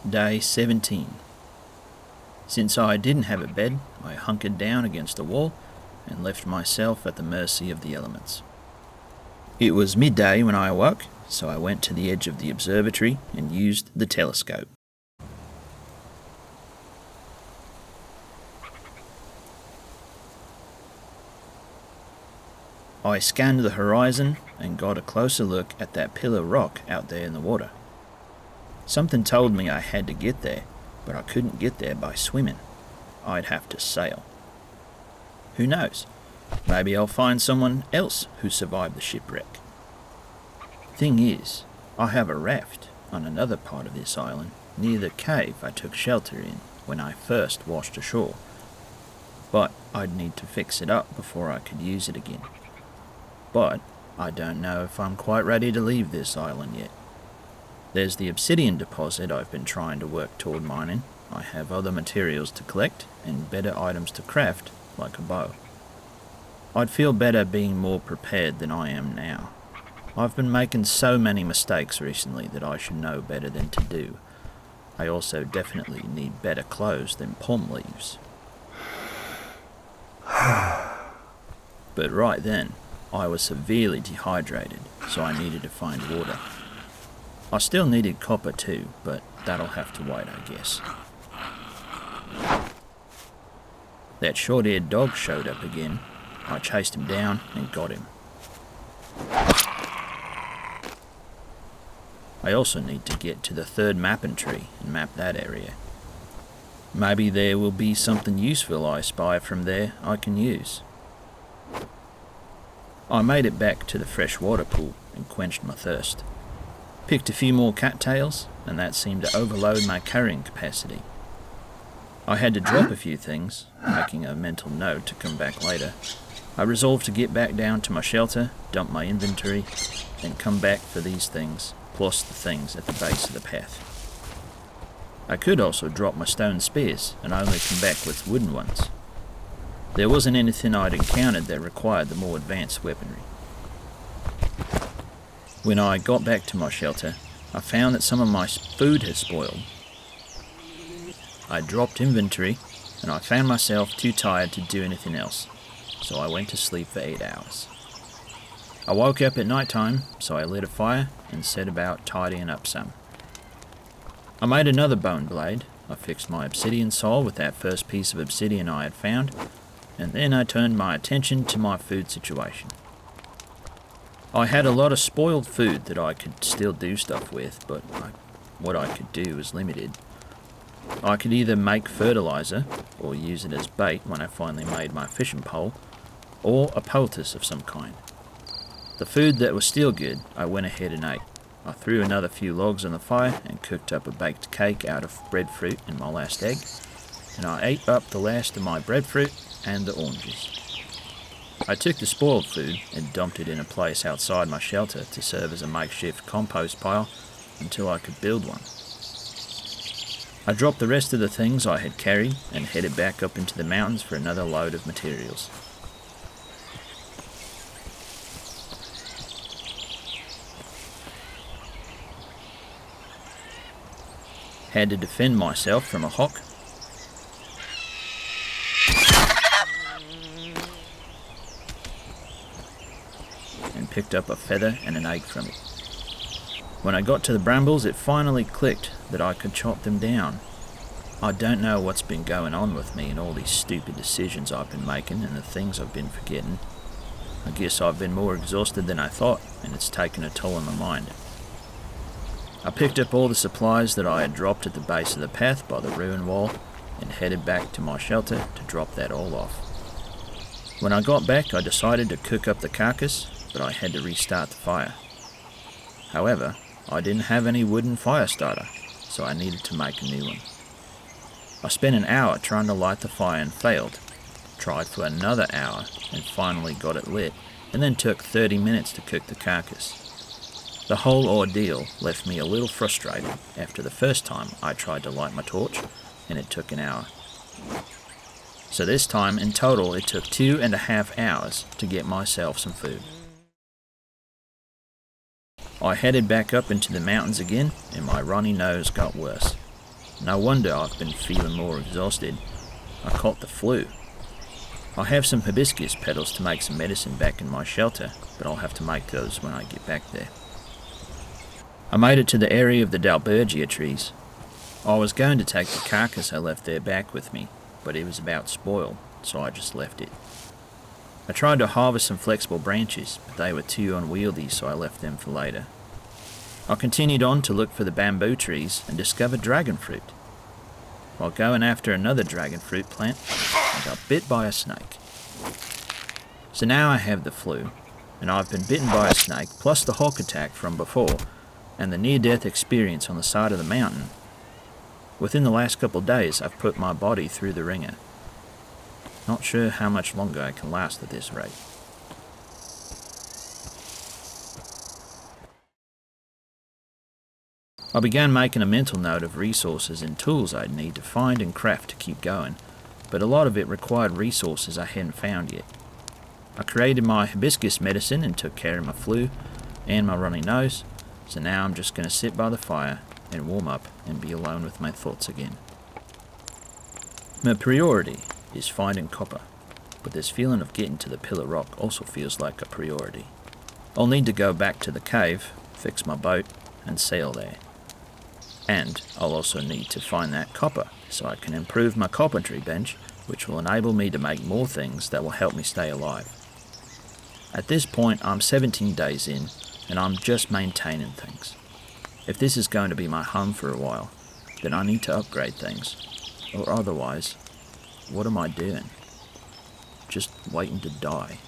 Day 17. Since I didn't have a bed, I hunkered down against a wall and left myself at the mercy of the elements. It was midday when I awoke, so I went to the edge of the observatory and used the telescope. I scanned the horizon and got a closer look at that pillar rock out there in the water. Something told me I had to get there, but I couldn't get there by swimming. I'd have to sail. Who knows? Maybe I'll find someone else who survived the shipwreck. Thing is, I have a raft on another part of this island, near the cave I took shelter in when I first washed ashore. But I'd need to fix it up before I could use it again. But I don't know if I'm quite ready to leave this island yet. There's the obsidian deposit I've been trying to work toward mining. I have other materials to collect and better items to craft, like a bow. I'd feel better being more prepared than I am now. I've been making so many mistakes recently that I should know better than to do. I also definitely need better clothes than palm leaves. But right then, I was severely dehydrated, so I needed to find water. I still needed copper too, but that'll have to wait, I guess. That short-haired dog showed up again. I chased him down and got him. I also need to get to the third mapping tree and map that area. Maybe there will be something useful I spy from there I can use. I made it back to the freshwater pool and quenched my thirst. Picked a few more cattails, and that seemed to overload my carrying capacity. I had to drop a few things, making a mental note to come back later. I resolved to get back down to my shelter, dump my inventory, and come back for these things, plus the things at the base of the path. I could also drop my stone spears and only come back with wooden ones. There wasn't anything I'd encountered that required the more advanced weaponry. When I got back to my shelter, I found that some of my food had spoiled. I dropped inventory, and I found myself too tired to do anything else, so I went to sleep for 8 hours. I woke up at night time, so I lit a fire and set about tidying up some. I made another bone blade. I fixed my obsidian saw with that first piece of obsidian I had found, and then I turned my attention to my food situation. I had a lot of spoiled food that I could still do stuff with, but what I could do was limited. I could either make fertilizer, or use it as bait when I finally made my fishing pole, or a poultice of some kind. The food that was still good, I went ahead and ate. I threw another few logs on the fire and cooked up a baked cake out of breadfruit and my last egg, and I ate up the last of my breadfruit and the oranges. I took the spoiled food and dumped it in a place outside my shelter to serve as a makeshift compost pile until I could build one. I dropped the rest of the things I had carried and headed back up into the mountains for another load of materials. Had to defend myself from a hawk. And picked up a feather and an egg from it. When I got to the brambles, it finally clicked that I could chop them down. I don't know what's been going on with me and all these stupid decisions I've been making and the things I've been forgetting. I guess I've been more exhausted than I thought, and it's taken a toll on my mind. I picked up all the supplies that I had dropped at the base of the path by the ruin wall and headed back to my shelter to drop that all off. When I got back, I decided to cook up the carcass, but I had to restart the fire. However, I didn't have any wooden fire starter, so I needed to make a new one. I spent an hour trying to light the fire and failed, tried for another hour and finally got it lit, and then took 30 minutes to cook the carcass. The whole ordeal left me a little frustrated after the first time I tried to light my torch, and it took an hour. So this time, in total, it took 2.5 hours to get myself some food. I headed back up into the mountains again, and my runny nose got worse. No wonder I've been feeling more exhausted. I caught the flu. I have some hibiscus petals to make some medicine back in my shelter, but I'll have to make those when I get back there. I made it to the area of the Dalbergia trees. I was going to take the carcass I left there back with me, but it was about spoiled, so I just left it. I tried to harvest some flexible branches, but they were too unwieldy, so I left them for later. I continued on to look for the bamboo trees and discovered dragon fruit. While going after another dragon fruit plant, I got bit by a snake. So now I have the flu, and I've been bitten by a snake, plus the hawk attack from before, and the near-death experience on the side of the mountain. Within the last couple of days, I've put my body through the ringer. Not sure how much longer I can last at this rate. I began making a mental note of resources and tools I'd need to find and craft to keep going, but a lot of it required resources I hadn't found yet. I created my hibiscus medicine and took care of my flu and my runny nose, so now I'm just going to sit by the fire and warm up and be alone with my thoughts again. My priority is finding copper, but this feeling of getting to the pillar rock also feels like a priority. I'll need to go back to the cave, fix my boat, and sail there. And I'll also need to find that copper so I can improve my carpentry bench, which will enable me to make more things that will help me stay alive. At this point, I'm 17 days in, and I'm just maintaining things. If this is going to be my home for a while, then I need to upgrade things, or otherwise, what am I doing? Just waiting to die.